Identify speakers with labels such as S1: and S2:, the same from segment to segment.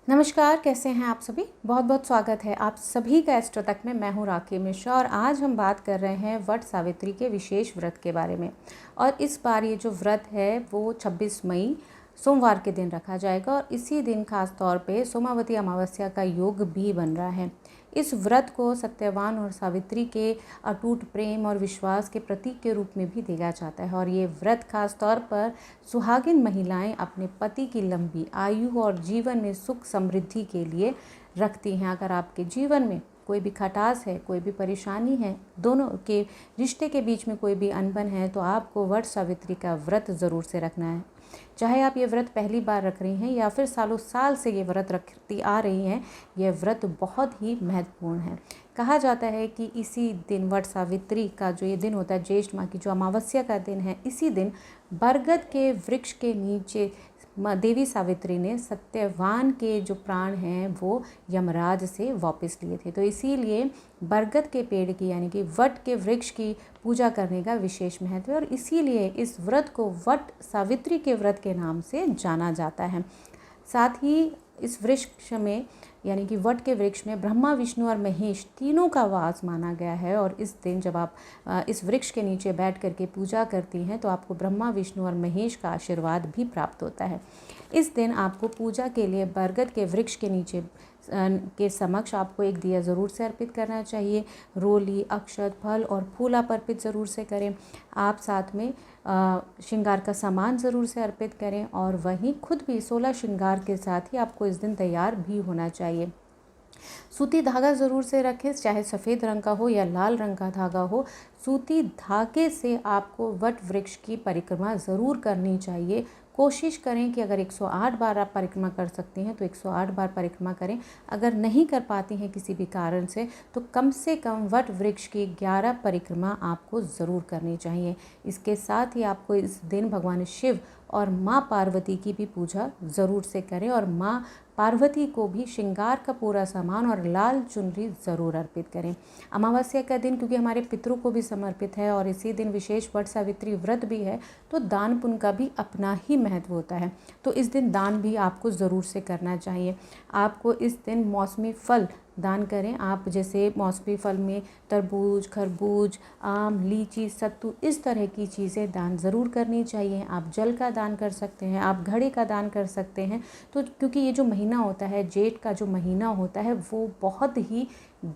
S1: नमस्कार, कैसे हैं आप सभी। बहुत बहुत स्वागत है आप सभी का एस्ट्रो तक में। मैं हूं राखी मिश्रा और आज हम बात कर रहे हैं वट सावित्री के विशेष व्रत के बारे में। और इस बार ये जो व्रत है वो 26 मई सोमवार के दिन रखा जाएगा और इसी दिन खास तौर पे सोमावती अमावस्या का योग भी बन रहा है। इस व्रत को सत्यवान और सावित्री के अटूट प्रेम और विश्वास के प्रतीक के रूप में भी देखा जाता है। और ये व्रत खास तौर पर सुहागिन महिलाएं अपने पति की लंबी आयु और जीवन में सुख समृद्धि के लिए रखती हैं। अगर आपके जीवन में कोई भी खटास है, कोई भी परेशानी है, दोनों के रिश्ते के बीच में कोई भी अनबन है, तो आपको वट सावित्री का व्रत ज़रूर से रखना है। चाहे आप ये व्रत पहली बार रख रही हैं या फिर सालों साल से ये व्रत रखती आ रही हैं, यह व्रत बहुत ही महत्वपूर्ण है। कहा जाता है कि इसी दिन वट सावित्री का जो ये दिन होता है, ज्येष्ठ माह की जो अमावस्या का दिन है, इसी दिन बरगद के वृक्ष के नीचे देवी सावित्री ने सत्यवान के जो प्राण हैं वो यमराज से वापस लिए थे। तो इसीलिए बरगद के पेड़ की यानी कि वट के वृक्ष की पूजा करने का विशेष महत्व है और इसीलिए इस व्रत को वट सावित्री के व्रत के नाम से जाना जाता है। साथ ही इस वृक्ष में यानी कि वट के वृक्ष में ब्रह्मा, विष्णु और महेश तीनों का वास माना गया है। और इस दिन जब आप इस वृक्ष के नीचे बैठ करके पूजा करती हैं तो आपको ब्रह्मा, विष्णु और महेश का आशीर्वाद भी प्राप्त होता है। इस दिन आपको पूजा के लिए बरगद के वृक्ष के नीचे के समक्ष आपको एक दिया ज़रूर से अर्पित करना चाहिए। रोली, अक्षत, फल और फूल आप अर्पित ज़रूर से करें। आप साथ में श्रृंगार का सामान ज़रूर से अर्पित करें और वहीं खुद भी 16 श्रृंगार के साथ ही आपको इस दिन तैयार भी होना चाहिए। सूती धागा ज़रूर से रखें, चाहे सफ़ेद रंग का हो या लाल रंग का धागा हो। सूती धागे से आपको वट वृक्ष की परिक्रमा ज़रूर करनी चाहिए। कोशिश करें कि अगर 108 बार आप परिक्रमा कर सकती हैं तो 108 बार परिक्रमा करें। अगर नहीं कर पाती हैं किसी भी कारण से कम वट वृक्ष की 11 परिक्रमा आपको ज़रूर करनी चाहिए। इसके साथ ही आपको इस दिन भगवान शिव और माँ पार्वती की भी पूजा ज़रूर से करें और माँ पार्वती को भी श्रृंगार का पूरा सामान और लाल चुनरी ज़रूर अर्पित करें। अमावस्या का दिन क्योंकि हमारे पितरों को भी समर्पित है और इसी दिन विशेष वट सावित्री व्रत भी है, तो दान पुण्य का भी अपना ही महत्व होता है। तो इस दिन दान भी आपको ज़रूर से करना चाहिए। आपको इस दिन मौसमी फल दान करें। आप जैसे मौसमी फल में तरबूज, खरबूज, आम, लीची, सत्तू, इस तरह की चीज़ें दान ज़रूर करनी चाहिए। आप जल का दान कर सकते हैं, आप घड़े का दान कर सकते हैं। तो क्योंकि ये जो महीना होता है, जेठ का जो महीना होता है, वो बहुत ही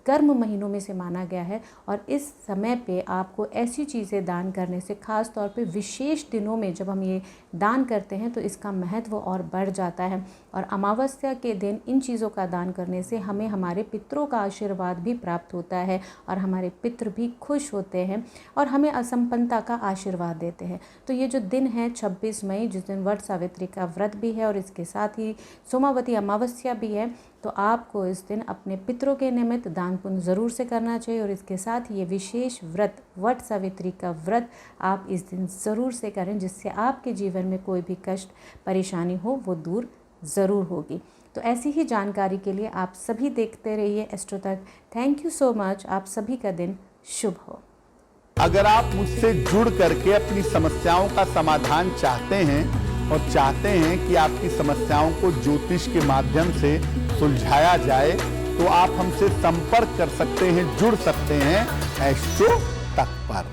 S1: गर्म महीनों में से माना गया है और इस समय पे आपको ऐसी चीज़ें दान करने से, ख़ास तौर पे विशेष दिनों में जब हम ये दान करते हैं तो इसका महत्व और बढ़ जाता है। और अमावस्या के दिन इन चीज़ों का दान करने से हमें हमारे पितरों का आशीर्वाद भी प्राप्त होता है और हमारे पितृ भी खुश होते हैं और हमें असंपन्नता का आशीर्वाद देते हैं। तो ये जो दिन है 26 मई, जिस दिन वट सावित्री का व्रत भी है और इसके साथ ही सोमावती अमावस्या भी है, तो आपको इस दिन अपने पितरों के निमित्त दान पुण्य ज़रूर से करना चाहिए। और इसके साथ ये विशेष व्रत वट सावित्री का व्रत आप इस दिन ज़रूर से करें, जिससे आपके जीवन में कोई भी कष्ट परेशानी हो वो दूर ज़रूर होगी। तो ऐसी ही जानकारी के लिए आप सभी देखते रहिए एस्ट्रो तक। Thank you so much. आप सभी का दिन शुभ हो।
S2: अगर आप मुझसे जुड़ करके अपनी समस्याओं का समाधान चाहते हैं और चाहते हैं कि आपकी समस्याओं को ज्योतिष के माध्यम से सुलझाया जाए, तो आप हमसे संपर्क कर सकते हैं, जुड़ सकते हैं एस्ट्रो तक पर।